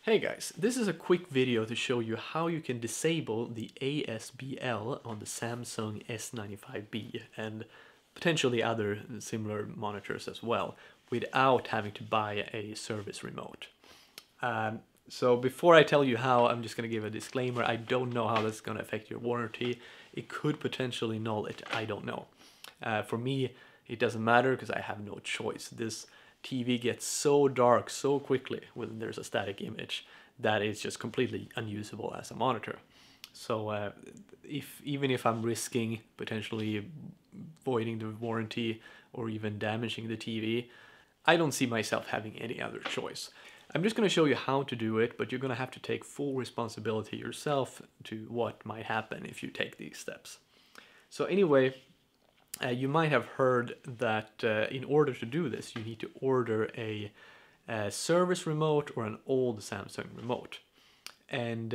Hey guys, this is a quick video to show you how you can disable the ASBL on the Samsung S95B and potentially other similar monitors as well without having to buy a service remote. So before I tell you how, I'm just going to give a disclaimer. I don't know how that's going to affect your warranty. It could potentially null it, I don't know. For me, it doesn't matter because I have no choice. This TV gets so dark so quickly when there's a static image that it's just completely unusable as a monitor. So even if I'm risking potentially voiding the warranty or even damaging the TV, I don't see myself having any other choice. I'm just going to show you how to do it, but you're going to have to take full responsibility yourself to what might happen if you take these steps. So anyway, you might have heard that in order to do this, you need to order a service remote or an old Samsung remote. And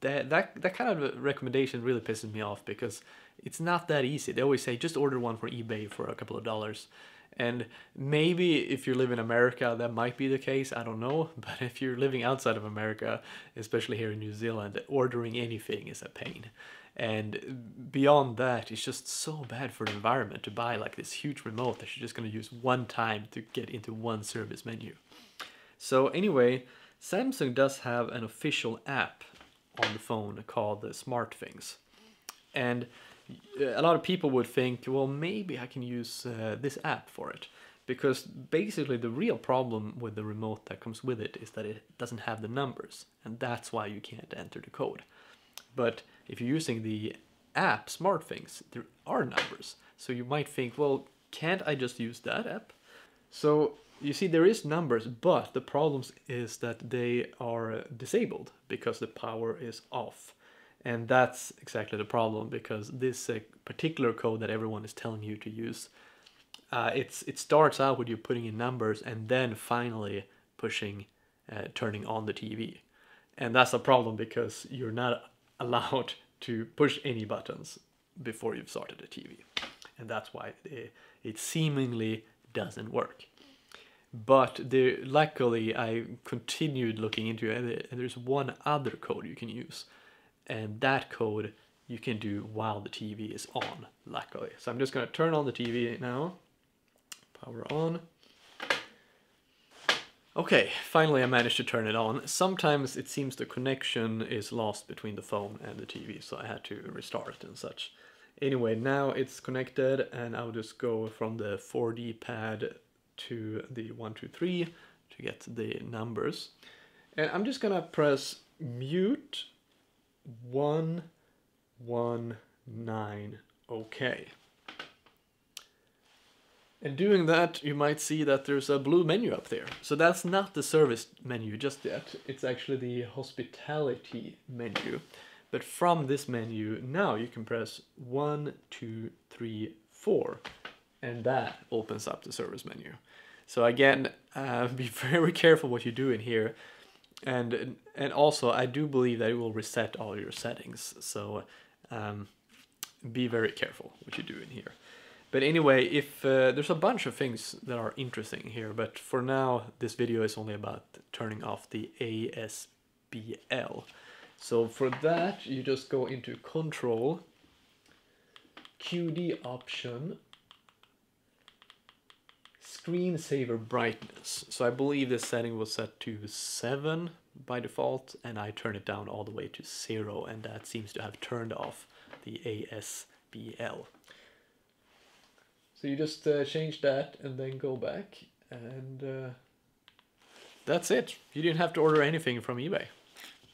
that kind of recommendation really pisses me off because it's not that easy. They always say just order one from eBay for a couple of dollars. And maybe if you live in America, that might be the case, I don't know. But if you're living outside of America, especially here in New Zealand, ordering anything is a pain. And beyond that, it's just so bad for the environment to buy like this huge remote that you're just going to use one time to get into one service menu. So anyway, Samsung does have an official app on the phone called the SmartThings. And a lot of people would think, well, maybe I can use this app for it. Because basically the real problem with the remote that comes with it is that it doesn't have the numbers. And that's why you can't enter the code. But if you're using the app SmartThings, there are numbers. So you might think, well, can't I just use that app? So you see there is numbers, but the problem is that they are disabled because the power is off. And that's exactly the problem, because this particular code that everyone is telling you to use, it starts out with you putting in numbers and then finally turning on the TV. And that's a problem because you're not allowed to push any buttons before you've started the TV. And that's why it seemingly doesn't work. But luckily I continued looking into it, and there's one other code you can use. And that code you can do while the TV is on, luckily. So I'm just going to turn on the TV now. Power on. Okay, finally I managed to turn it on. Sometimes it seems the connection is lost between the phone and the TV, so I had to restart it and such. Anyway, now it's connected, and I'll just go from the 4D pad to the 1, 2, 3 to get the numbers. And I'm just gonna press mute 119, okay. And doing that, you might see that there's a blue menu up there. So that's not the service menu just yet. It's actually the hospitality menu. But from this menu, now you can press 1, 2, 3, 4. And that opens up the service menu. So again, be very careful what you do in here. And also, I do believe that it will reset all your settings. So be very careful what you do in here. But anyway, if there's a bunch of things that are interesting here, but for now, this video is only about turning off the ASBL. So for that, you just go into Control, QD option, Screensaver brightness. So I believe this setting was set to 7 by default, and I turn it down all the way to 0, and that seems to have turned off the ASBL. So you just change that and then go back, and that's it. You didn't have to order anything from eBay.